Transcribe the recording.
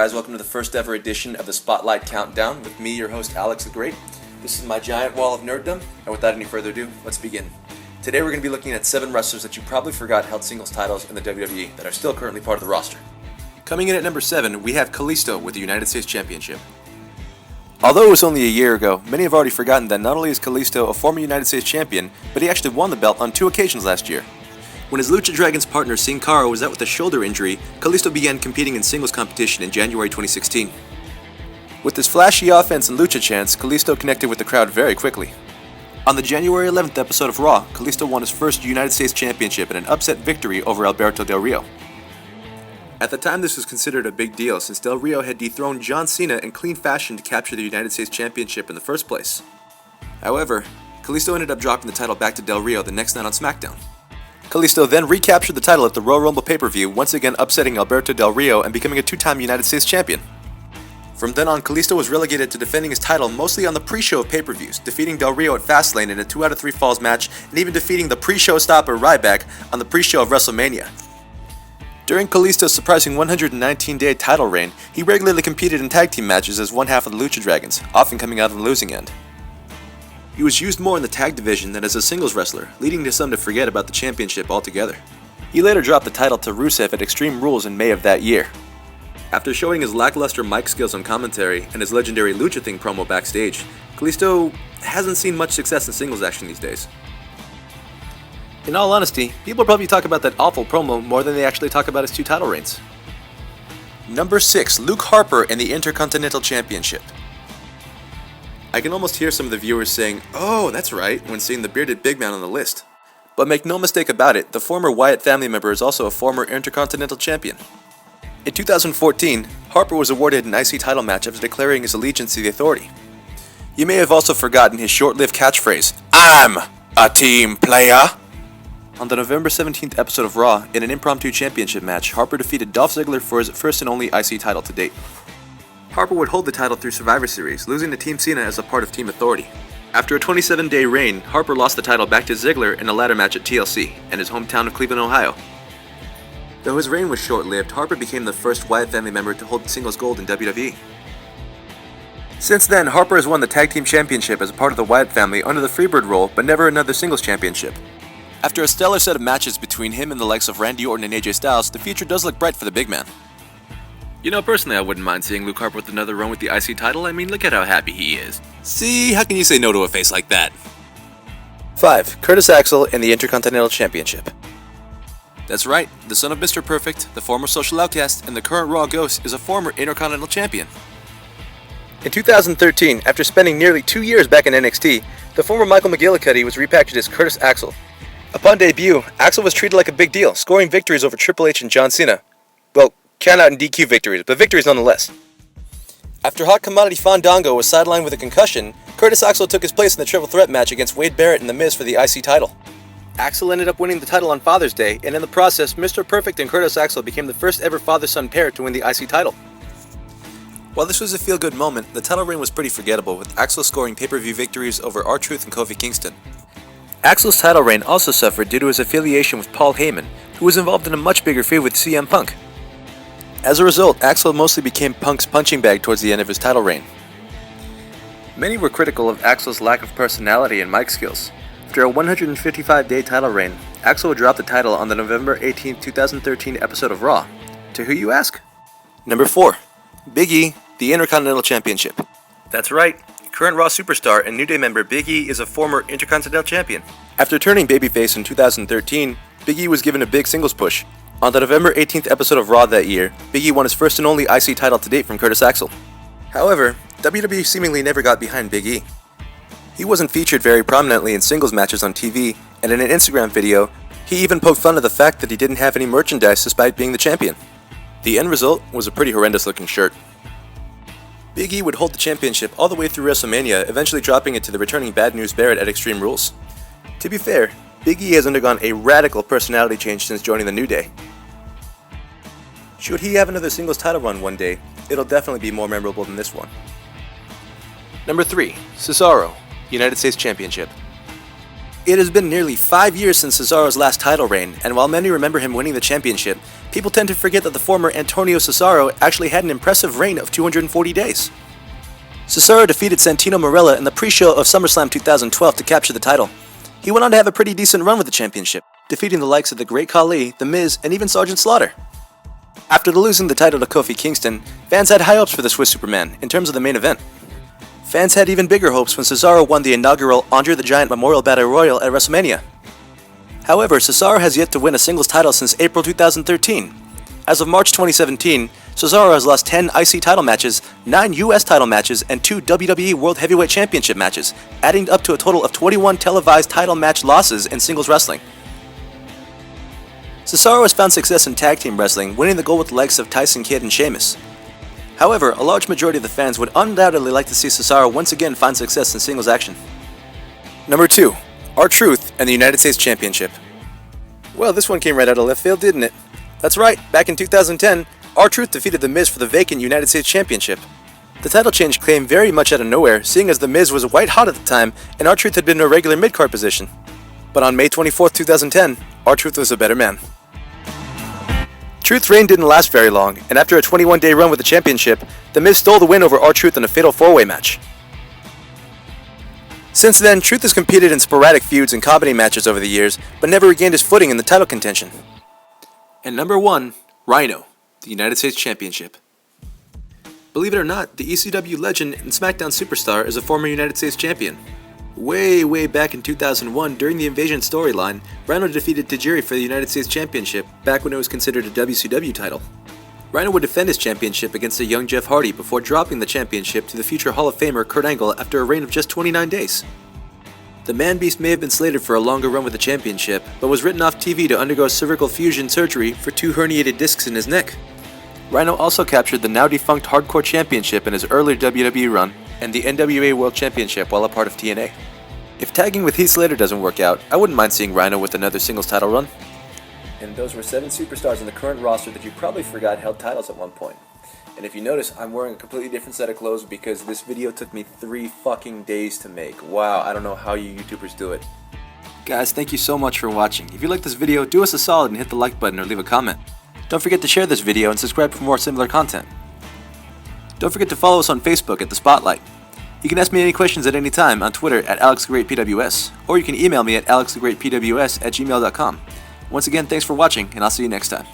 guys? Welcome to the first ever edition of the Spotlight Countdown with me, your host, Alex the Great. This is my giant wall of nerddom, and without any further ado, let's begin. Today we're going to be looking at 7 wrestlers that you probably forgot held singles titles in the WWE that are still currently part of the roster. Coming in at number 7, we have Kalisto with the United States Championship. Although it was only a year ago, many have already forgotten that not only is Kalisto a former United States champion, but he actually won the belt on 2 occasions last year. When his Lucha Dragons partner Sin Cara was out with a shoulder injury, Kalisto began competing in singles competition in January 2016. With his flashy offense and lucha chants, Kalisto connected with the crowd very quickly. On the January 11th episode of Raw, Kalisto won his first United States Championship in an upset victory over Alberto Del Rio. At the time, this was considered a big deal since Del Rio had dethroned John Cena in clean fashion to capture the United States Championship in the first place. However, Kalisto ended up dropping the title back to Del Rio the next night on SmackDown. Kalisto then recaptured the title at the Royal Rumble pay-per-view, once again upsetting Alberto Del Rio and becoming a 2-time United States champion. From then on, Kalisto was relegated to defending his title mostly on the pre-show of pay-per-views, defeating Del Rio at Fastlane in a 2 out of 3 falls match, and even defeating the pre-show stopper Ryback on the pre-show of WrestleMania. During Kalisto's surprising 119-day title reign, he regularly competed in tag team matches as one half of the Lucha Dragons, often coming out on the losing end. He was used more in the tag division than as a singles wrestler, leading to some to forget about the championship altogether. He later dropped the title to Rusev at Extreme Rules in May of that year. After showing his lackluster mic skills on commentary and his legendary Lucha Thing promo backstage, Kalisto hasn't seen much success in singles action these days. In all honesty, people probably talk about that awful promo more than they actually talk about his 2 title reigns. Number 6, Luke Harper in the Intercontinental Championship. I can almost hear some of the viewers saying, "Oh, that's right," when seeing the bearded big man on the list. But make no mistake about it, the former Wyatt family member is also a former Intercontinental Champion. In 2014, Harper was awarded an IC title match after declaring his allegiance to the Authority. You may have also forgotten his short-lived catchphrase, "I'm a team player." On the November 17th episode of Raw, in an impromptu championship match, Harper defeated Dolph Ziggler for his first and only IC title to date. Harper would hold the title through Survivor Series, losing to Team Cena as a part of Team Authority. After a 27-day reign, Harper lost the title back to Ziggler in a ladder match at TLC, in his hometown of Cleveland, Ohio. Though his reign was short-lived, Harper became the first Wyatt family member to hold singles gold in WWE. Since then, Harper has won the Tag Team Championship as a part of the Wyatt family under the Freebird role, but never another singles championship. After a stellar set of matches between him and the likes of Randy Orton and AJ Styles, the future does look bright for the big man. You know, personally, I wouldn't mind seeing Luke Harper with another run with the IC title. I mean, look at how happy he is. See, how can you say no to a face like that? 5. Curtis Axel in the Intercontinental Championship. That's right, the son of Mr. Perfect, the former social outcast, and the current Raw Ghost is a former Intercontinental Champion. In 2013, after spending nearly 2 years back in NXT, the former Michael McGillicuddy was repackaged as Curtis Axel. Upon debut, Axel was treated like a big deal, scoring victories over Triple H and John Cena. Well, count out in DQ victories, but victories nonetheless. After Hot Commodity Fandango was sidelined with a concussion, Curtis Axel took his place in the Triple Threat match against Wade Barrett and The Miz for the IC title. Axel ended up winning the title on Father's Day, and in the process, Mr. Perfect and Curtis Axel became the first ever father-son pair to win the IC title. While this was a feel-good moment, the title reign was pretty forgettable, with Axel scoring pay-per-view victories over R-Truth and Kofi Kingston. Axel's title reign also suffered due to his affiliation with Paul Heyman, who was involved in a much bigger feud with CM Punk. As a result, Axel mostly became Punk's punching bag towards the end of his title reign. Many were critical of Axel's lack of personality and mic skills. After a 155-day title reign, Axel would drop the title on the November 18, 2013 episode of Raw. To who, you ask? Number 4. Big E, the Intercontinental Championship. That's right. Current Raw superstar and New Day member Big E is a former Intercontinental Champion. After turning babyface in 2013, Big E was given a big singles push. On the November 18th episode of Raw that year, Big E won his first and only IC title to date from Curtis Axel. However, WWE seemingly never got behind Big E. He wasn't featured very prominently in singles matches on TV, and in an Instagram video, he even poked fun of the fact that he didn't have any merchandise despite being the champion. The end result was a pretty horrendous looking shirt. Big E would hold the championship all the way through WrestleMania, eventually dropping it to the returning Bad News Barrett at Extreme Rules. To be fair, Big E has undergone a radical personality change since joining the New Day. Should he have another singles title run one day, it'll definitely be more memorable than this one. Number 3. Cesaro, United States Championship. It has been nearly 5 years since Cesaro's last title reign, and while many remember him winning the championship, people tend to forget that the former Antonio Cesaro actually had an impressive reign of 240 days. Cesaro defeated Santino Marella in the pre-show of SummerSlam 2012 to capture the title. He went on to have a pretty decent run with the championship, defeating the likes of the Great Khali, The Miz, and even Sergeant Slaughter. After losing the title to Kofi Kingston, fans had high hopes for the Swiss Superman in terms of the main event. Fans had even bigger hopes when Cesaro won the inaugural Andre the Giant Memorial Battle Royal at WrestleMania. However, Cesaro has yet to win a singles title since April 2013. As of March 2017, Cesaro has lost 10 IC title matches, 9 US title matches, and 2 WWE World Heavyweight Championship matches, adding up to a total of 21 televised title match losses in singles wrestling. Cesaro has found success in tag team wrestling, winning the gold with the likes of Tyson Kidd and Sheamus. However, a large majority of the fans would undoubtedly like to see Cesaro once again find success in singles action. Number 2. R-Truth and the United States Championship. Well, this one came right out of left field, didn't it? That's right, back in 2010, R-Truth defeated The Miz for the vacant United States Championship. The title change came very much out of nowhere, seeing as The Miz was white hot at the time and R-Truth had been in a regular mid-card position. But on May 24, 2010, R-Truth was a better man. Truth's reign didn't last very long, and after a 21-day run with the championship, The Miz stole the win over R-Truth in a fatal 4-way match. Since then, Truth has competed in sporadic feuds and comedy matches over the years, but never regained his footing in the title contention. And number 1, Rhino, the United States Championship. Believe it or not, the ECW legend and SmackDown superstar is a former United States champion. Way back in 2001, during the Invasion storyline, Rhino defeated Tajiri for the United States Championship, back when it was considered a WCW title. Rhino would defend his championship against a young Jeff Hardy before dropping the championship to the future Hall of Famer Kurt Angle after a reign of just 29 days. The Man-Beast may have been slated for a longer run with the championship, but was written off TV to undergo cervical fusion surgery for 2 herniated discs in his neck. Rhino also captured the now-defunct Hardcore Championship in his earlier WWE run, and the NWA World Championship while a part of TNA. If tagging with Heath Slater doesn't work out, I wouldn't mind seeing Rhino with another singles title run. And those were 7 superstars in the current roster that you probably forgot held titles at one point. And if you notice, I'm wearing a completely different set of clothes because this video took me 3 fucking days to make. Wow, I don't know how you YouTubers do it. Guys, thank you so much for watching. If you like this video, do us a solid and hit the like button or leave a comment. Don't forget to share this video and subscribe for more similar content. Don't forget to follow us on Facebook at The Spotlight. You can ask me any questions at any time on Twitter at AlexTheGreatPWS, or you can email me at alexthegreatpws@gmail.com. Once again, thanks for watching, and I'll see you next time.